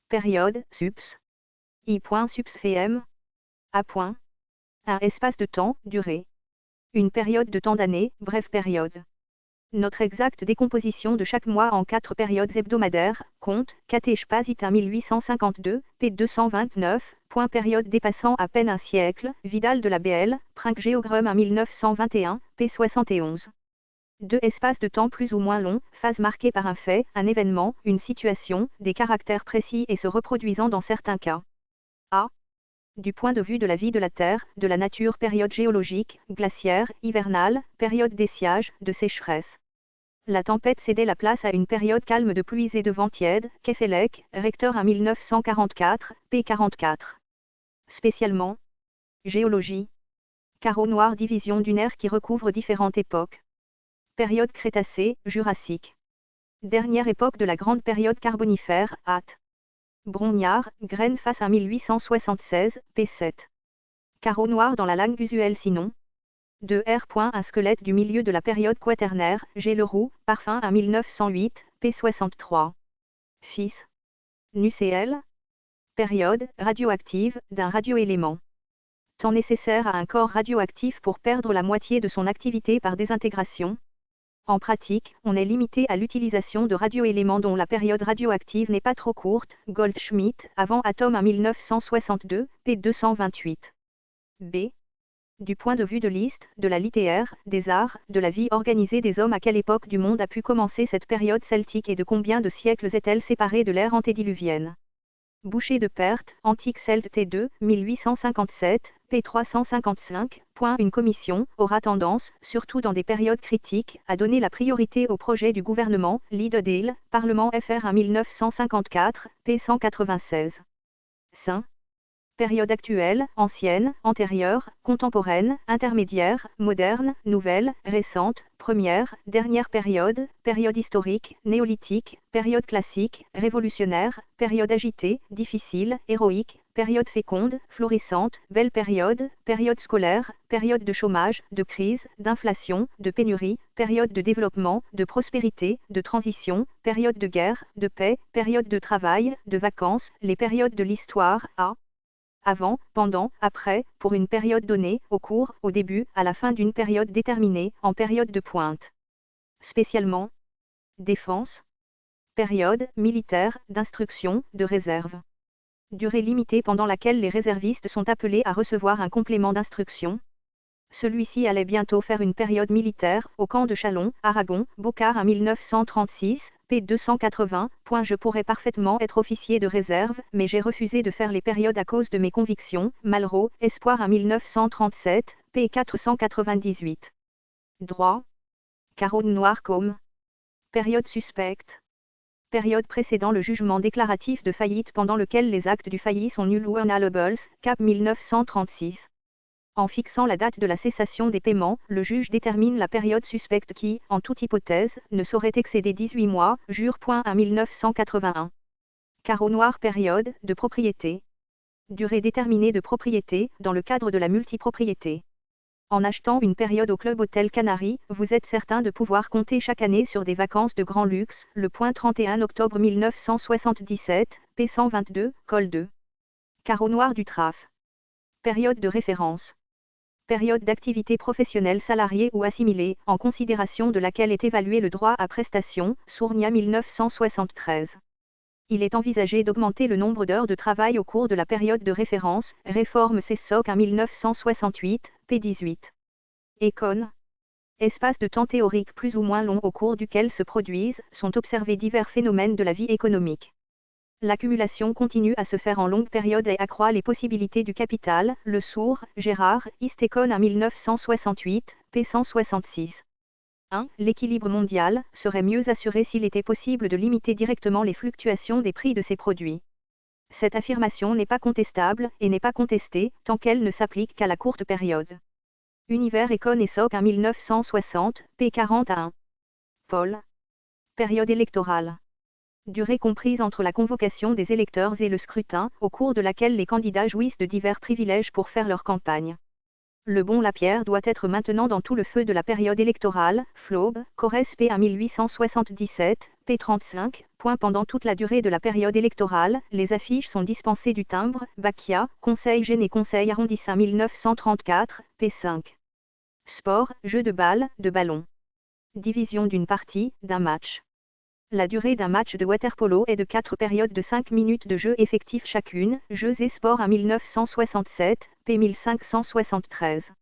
Période, subs. I.subs.fm. A. Un espace de temps, durée. Une période de temps d'année, brève période. Notre exacte décomposition de chaque mois en 4 périodes hebdomadaires, compte, Catechpasit 1852, p. 229, point période dépassant à peine un siècle, Vidal de la BL, Princ Géogrum 1921, p. 71. 2 espaces de temps plus ou moins longs, phase marquée par un fait, un événement, une situation, des caractères précis et se reproduisant dans certains cas. A. Du point de vue de la vie de la Terre, de la nature, période géologique, glaciaire, hivernale, période d'essiage, de sécheresse. La tempête cédait la place à une période calme de pluies et de vents tièdes, Kefelec, recteur 1944, p. 44. Spécialement. Géologie. Carreau noir, division dunaire qui recouvre différentes époques. Période Crétacée, Jurassique. Dernière époque de la grande période carbonifère, At. Brognard, graine face à 1876, p7. Carreau noir dans la langue usuelle sinon. 2R. Un squelette du milieu de la période quaternaire, G. Leroux, parfum à 1908, p63. Fils. NuCl. Période, radioactive, d'un radioélément. Temps nécessaire à un corps radioactif pour perdre la moitié de son activité par désintégration. En pratique, on est limité à l'utilisation de radioéléments dont la période radioactive n'est pas trop courte, Goldschmidt, avant atome à 1962, p. 228. B. Du point de vue de l'Ist, de la littéraire, des arts, de la vie organisée des hommes, à quelle époque du monde a pu commencer cette période celtique et de combien de siècles est-elle séparée de l'ère antédiluvienne? Boucher de Perthes, Antique Celte T2, 1857, p. 355. Une commission aura tendance, surtout dans des périodes critiques, à donner la priorité au projet du gouvernement, Liddell, Parlement FR à 1954, p. 196. 5. Période actuelle, ancienne, antérieure, contemporaine, intermédiaire, moderne, nouvelle, récente, première, dernière période, période historique, néolithique, période classique, révolutionnaire, période agitée, difficile, héroïque, période féconde, florissante, belle période, période scolaire, période de chômage, de crise, d'inflation, de pénurie, période de développement, de prospérité, de transition, période de guerre, de paix, période de travail, de vacances, les périodes de l'histoire, avant, pendant, après, pour une période donnée, au cours, au début, à la fin d'une période déterminée, en période de pointe. Spécialement. Défense. Période, militaire, d'instruction, de réserve. Durée limitée pendant laquelle les réservistes sont appelés à recevoir un complément d'instruction. Celui-ci allait bientôt faire une période militaire, au camp de Châlons, Aragon, Beaucard à 1936, p. 280. Je pourrais parfaitement être officier de réserve, mais j'ai refusé de faire les périodes à cause de mes convictions. Malraux, Espoir à 1937, p. 498. Droit. Carreau noir comme. Période suspecte. Période précédant le jugement déclaratif de faillite pendant lequel les actes du failli sont nuls ou unavailable, cap 1936. En fixant la date de la cessation des paiements, le juge détermine la période suspecte qui, en toute hypothèse, ne saurait excéder 18 mois, jure. À 1981. Carreau noir période de propriété. Durée déterminée de propriété, dans le cadre de la multipropriété. En achetant une période au Club Hôtel Canary, vous êtes certain de pouvoir compter chaque année sur des vacances de grand luxe, le 31 octobre 1977, p. 122, col 2. Carreau noir du TRAF. Période de référence. Période d'activité professionnelle salariée ou assimilée, en considération de laquelle est évalué le droit à prestation, Sournia 1973. Il est envisagé d'augmenter le nombre d'heures de travail au cours de la période de référence, réforme CESSOC 1968, p. 18. Econ. Espace de temps théorique plus ou moins long au cours duquel se produisent, sont observés divers phénomènes de la vie économique. L'accumulation continue à se faire en longue période et accroît les possibilités du capital. Le Sourd, Gérard, Istécon à 1968, p. 166. 1. L'équilibre mondial serait mieux assuré s'il était possible de limiter directement les fluctuations des prix de ces produits. Cette affirmation n'est pas contestable, et n'est pas contestée, tant qu'elle ne s'applique qu'à la courte période. Univers Econ et SOC à 1960, p. 41. Paul. Période électorale. Durée comprise entre la convocation des électeurs et le scrutin, au cours de laquelle les candidats jouissent de divers privilèges pour faire leur campagne. Le bon Lapierre doit être maintenant dans tout le feu de la période électorale, Flaube, Corrès p. à 1877, P35. Pendant toute la durée de la période électorale, les affiches sont dispensées du timbre, Bakia, Conseil Gén et Conseil arrondi 1934, P5. Sport, jeu de balle, de ballon. Division d'une partie, d'un match. La durée d'un match de water-polo est de 4 périodes de 5 minutes de jeu effectif chacune, Jeux et Sports à 1967, p. 1573.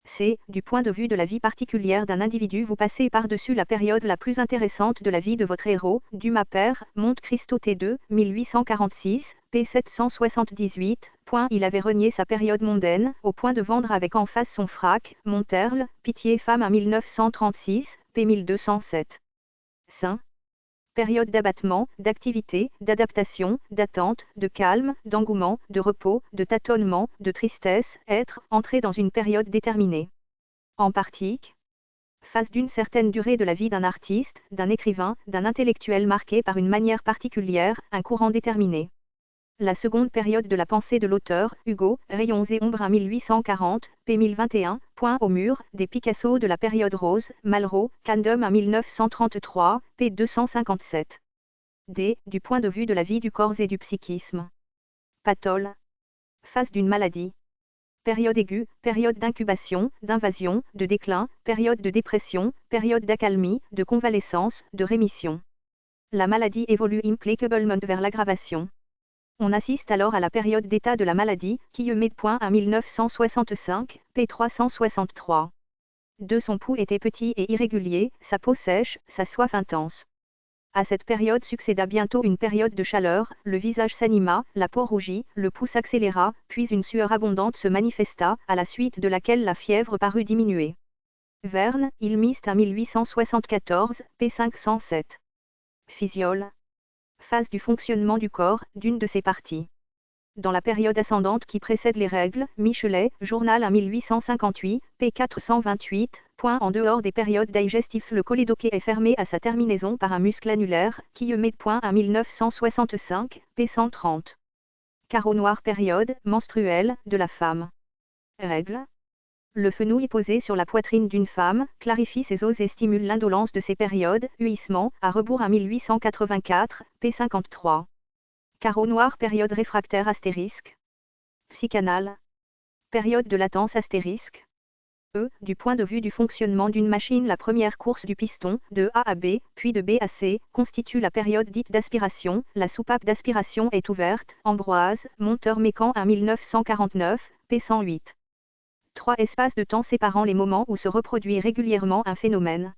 C'est, du point de vue de la vie particulière d'un individu, vous passez par-dessus la période la plus intéressante de la vie de votre héros, Dumas père, Monte Cristo T2, 1846, p. 778. Il avait renié sa période mondaine, au point de vendre avec emphase son frac, Monterle, Pitié femme à 1936, p. 1207. Saint. Période d'abattement, d'activité, d'adaptation, d'attente, de calme, d'engouement, de repos, de tâtonnement, de tristesse, être, entrer dans une période déterminée. En partique, phase d'une certaine durée de la vie d'un artiste, d'un écrivain, d'un intellectuel marquée par une manière particulière, un courant déterminé. La seconde période de la pensée de l'auteur, Hugo, Rayons et ombres à 1840, p. 1021, au mur, des Picasso de la période rose, Malraux, Candom à 1933, p. 257. D. Du point de vue de la vie du corps et du psychisme. Pathol. Phase d'une maladie. Période aiguë, période d'incubation, d'invasion, de déclin, période de dépression, période d'accalmie, de convalescence, de rémission. La maladie évolue implacablement vers l'aggravation. On assiste alors à la période d'état de la maladie, qui met point à 1965, p. 363. Son pouls était petit et irrégulier, sa peau sèche, sa soif intense. À cette période succéda bientôt une période de chaleur, le visage s'anima, la peau rougit, le pouls s'accéléra, puis une sueur abondante se manifesta, à la suite de laquelle la fièvre parut diminuer. Verne, Ilmiste à 1874, p. 507. Physiole. Phase du fonctionnement du corps, d'une de ses parties. Dans la période ascendante qui précède les règles, Michelet, journal à 1858, p. 428, en dehors des périodes digestives, le cholédoquet est fermé à sa terminaison par un muscle annulaire, qui met point à 1965, p. 130. Carreau noir période, menstruelle, de la femme. Règle. Le fenouil posé sur la poitrine d'une femme, clarifie ses os et stimule l'indolence de ces périodes, huissement, à rebours à 1884, p. 53. Carreau noir période réfractaire astérisque. Psychanale. Période de latence astérisque. Du point de vue du fonctionnement d'une machine, la première course du piston, de A à B, puis de B à C, constitue la période dite d'aspiration, la soupape d'aspiration est ouverte, Ambroise, monteur Mécan à 1949, p. 108. 3 espaces de temps séparant les moments où se reproduit régulièrement un phénomène.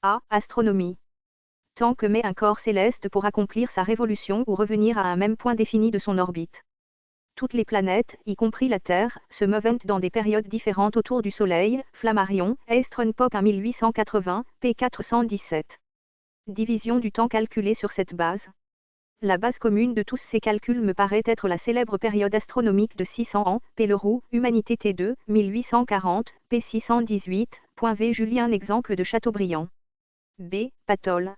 A. Astronomie. Temps que met un corps céleste pour accomplir sa révolution ou revenir à un même point défini de son orbite. Toutes les planètes, y compris la Terre, se meuvent dans des périodes différentes autour du Soleil, Flammarion, Eastron Pop à 1880, p. 417. Division du temps calculée sur cette base. La base commune de tous ces calculs me paraît être la célèbre période astronomique de 600 ans, p. Leroux, Humanité T2, 1840, p. 618, v. Julien exemple de Chateaubriand. B. Pathol.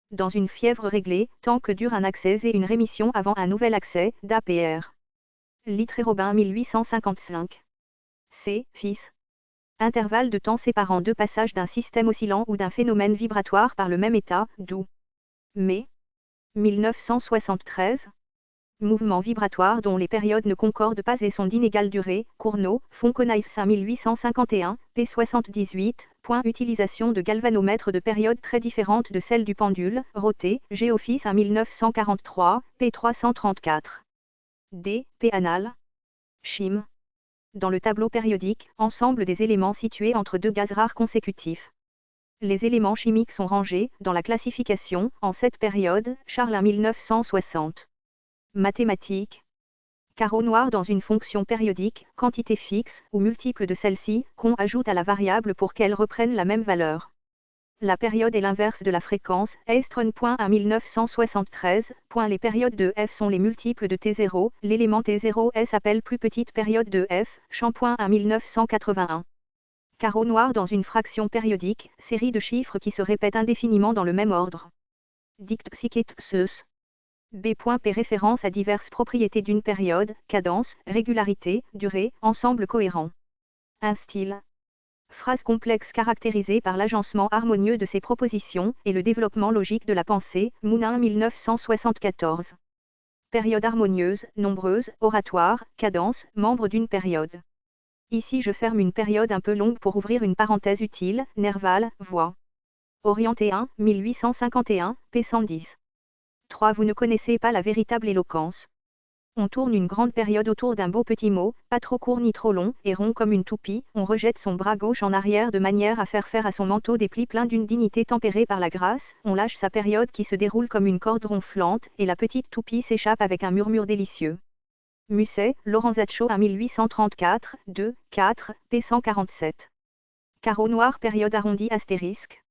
Dans une fièvre réglée, tant que dure un accès et une rémission avant un nouvel accès, d'APR. Littré Robin 1855. C. Fils. Intervalle de temps séparant deux passages d'un système oscillant ou d'un phénomène vibratoire par le même état, d'où. Mais. 1973. Mouvement vibratoire dont les périodes ne concordent pas et sont d'inégale durée, Cournot, Fonconaïs à 1851, p. 78, utilisation de galvanomètres de périodes très différentes de celles du pendule, Roté, Géoffice à 1943, p. 334. D. P. Anal. Chim. Dans le tableau périodique, ensemble des éléments situés entre deux gaz rares consécutifs. Les éléments chimiques sont rangés, dans la classification, en cette période, Charles à 1960. Mathématiques. Carreau noir dans une fonction périodique, quantité fixe, ou multiple de celle-ci, qu'on ajoute à la variable pour qu'elle reprenne la même valeur. La période est l'inverse de la fréquence, Eastron à 1973, les périodes de f sont les multiples de T0, l'élément T0 s'appelle plus petite période de f, Champ à 1981. Carreau noir dans une fraction périodique, série de chiffres qui se répètent indéfiniment dans le même ordre. Dict psychic Zeus. B.P référence à diverses propriétés d'une période, cadence, régularité, durée, ensemble cohérent. Un style. Phrase complexe caractérisée par l'agencement harmonieux de ses propositions et le développement logique de la pensée, Mounin 1974. Période harmonieuse, nombreuse, oratoire, cadence, membre d'une période. Ici je ferme une période un peu longue pour ouvrir une parenthèse utile, Nerval, voix. Orienté 1, 1851, p. 110. 3. Vous ne connaissez pas la véritable éloquence. On tourne une grande période autour d'un beau petit mot, pas trop court ni trop long, et rond comme une toupie, on rejette son bras gauche en arrière de manière à faire à son manteau des plis pleins d'une dignité tempérée par la grâce, on lâche sa période qui se déroule comme une corde ronflante, et la petite toupie s'échappe avec un murmure délicieux. Musset, Lorenzaccio 1834, 2, 4, p. 147. Carreau noir période arrondie astérisque.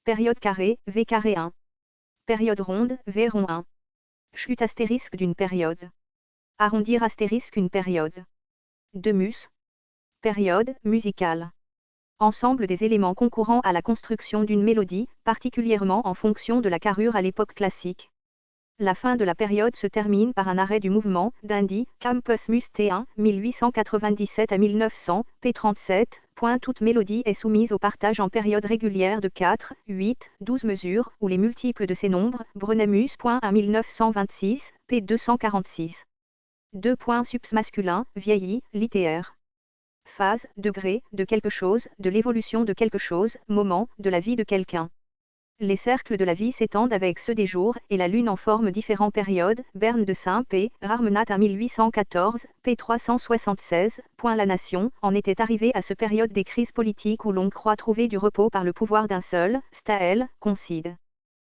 Période carrée, V carré 1. Période ronde, V rond 1. Chute astérisque d'une période. Arrondir astérisque une période. De mus. Période, musicale. Ensemble des éléments concourant à la construction d'une mélodie, particulièrement en fonction de la carrure à l'époque classique. La fin de la période se termine par un arrêt du mouvement, d'Indy, Campus Mus T1, 1897 à 1900, p. 37. Toute mélodie est soumise au partage en périodes régulières de 4, 8, 12 mesures, ou les multiples de ces nombres, Brenemus. 1926, p. 246. 2. Subs masculin, vieilli, littéraire. Phase, degré, de quelque chose, de l'évolution de quelque chose, moment, de la vie de quelqu'un. Les cercles de la vie s'étendent avec ceux des jours, et la Lune en forme différentes périodes, Berne de Saint-P, Rarmenat à 1814, p. 376. La nation en était arrivée à ce période des crises politiques où l'on croit trouver du repos par le pouvoir d'un seul, Staël, concide.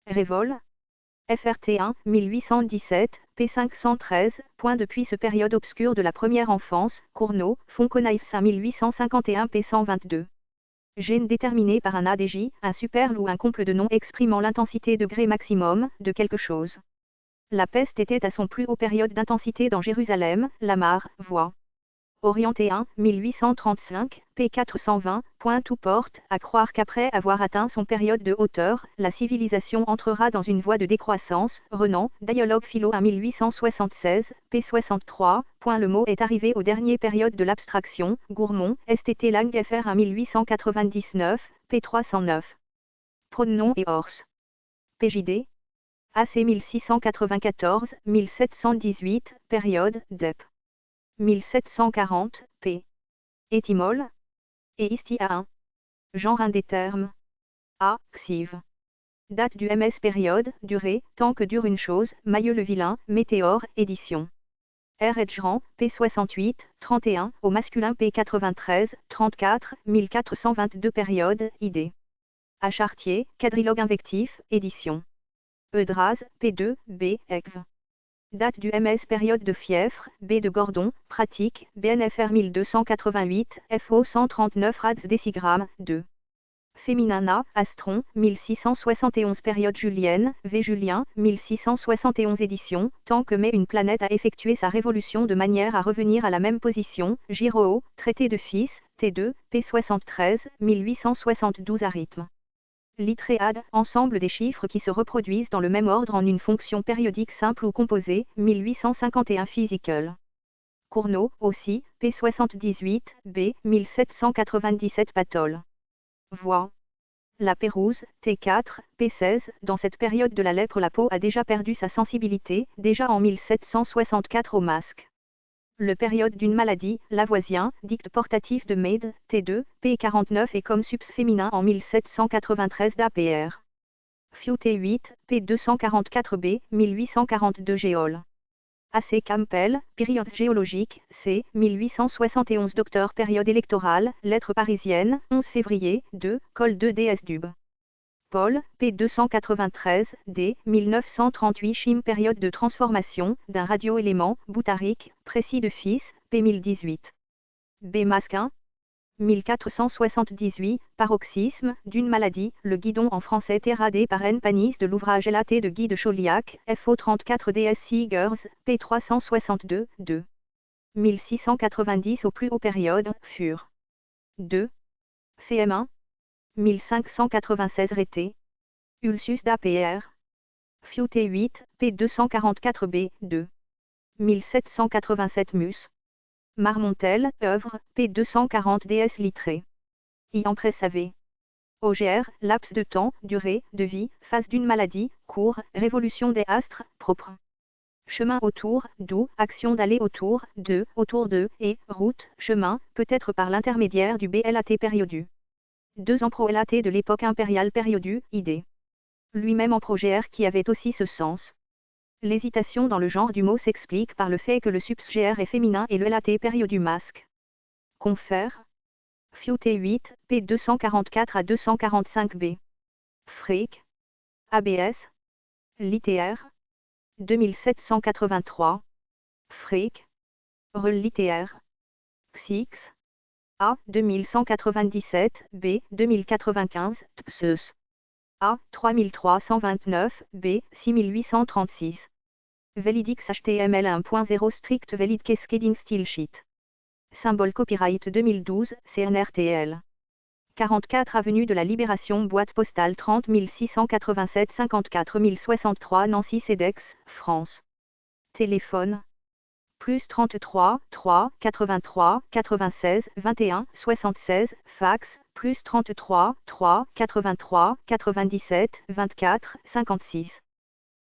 Révol. FRT 1, 1817, p. 513. Depuis ce période obscure de la première enfance, Cournot, Fonconaïs à 1851, p. 122. Gène déterminé par un ADJ, un superle ou un couple de noms exprimant l'intensité degré maximum de quelque chose. La peste était à son plus haut période d'intensité dans Jérusalem, Lamar, voix. Orienté 1, 1835, p. 420. Tout porte à croire qu'après avoir atteint son période de hauteur, la civilisation entrera dans une voie de décroissance. Renan, Dialogue philo 1 1876, p. 63. Le mot est arrivé aux dernières périodes de l'abstraction. Gourmont, STT Langue FR 1 1899, p. 309. Pronom et Ors. PJD. AC 1694, 1718, période, Dep. 1740, p. Étymole. Et isti à 1. Genre indéterme. A. Xiv. Date du MS période, durée, tant que dure une chose, Mailleux le Vilain, Météore, édition. R. Edgerand, p. 68, 31, au masculin p. 93, 34, 1422 période, idée. A. Chartier, quadrilogue invectif, édition. Eudraz, p2, b. Ecv. Date du MS période de Fieffre, B de Gordon, pratique, BNFR 1288, FO 139 rads décigramme, 2. Féminana, Astron, 1671 période julienne, V Julien, 1671 édition, tant que met une planète a effectué sa révolution de manière à revenir à la même position, Giraud, traité de Fils, T2, P73, 1872 à rythme. Litréade, ensemble des chiffres qui se reproduisent dans le même ordre en une fonction périodique simple ou composée, 1851 Physical. Cournot, aussi, P78, B, 1797 Patol. Voix. La Pérouse, T4, P16, dans cette période de la lèpre la peau a déjà perdu sa sensibilité, déjà en 1764 au masque. Le période d'une maladie, Lavoisien, dicte portatif de Maid, T2, P49 et comme subs féminin en 1793 d'APR. Fiu T8, P244B, 1842 Géol. AC Campbell, période géologique, C, 1871 Docteur période électorale, lettre parisienne, 11 février, 2, col 2 DS Dub. Paul, P293, D, 1938 Chim période de transformation, d'un radioélément, boutarique, précis de Fils, P1018. B masquin. 1478, paroxysme, d'une maladie, le guidon en français terradé par N. Panis de l'ouvrage LAT de Guy de Chauliac, FO 34 DS Seegers, P362, 2. 1690 aux plus hautes périodes, furent 2. FM1. 1596 Rété. Ulsus d'APR. Fiu T8, P244B, 2. 1787 Mus. Marmontel, œuvre, P240 DS Littré. I empresse AV. OGR, laps de temps, durée, de vie, phase d'une maladie, cours, révolution des astres, propre. Chemin autour, d'où, action d'aller autour de, et, route, chemin, peut-être par l'intermédiaire du BLAT périodu. 2 ans pro-LAT de l'époque impériale périodu, idée. Lui-même en progr qui avait aussi ce sens. L'hésitation dans le genre du mot s'explique par le fait que le subs-gr est féminin et le LAT périodu masque. Confère. FIU T8, P 244 à 245B. Fric. ABS. LITR. 2783. Fric. Rel LITR. XX. A 2197, B 2095, TPSES. A 3329, B 6836. Velidix HTML 1.0 Strict Valid Cascading Style Sheet. Symbole Copyright 2012, CNRTL. 44 avenue de la Libération, boîte postale 30 687 54 063 Nancy CEDEX, France. Téléphone. Plus 33 3 83 96 21 76, fax, plus 33 3 83 97 24 56.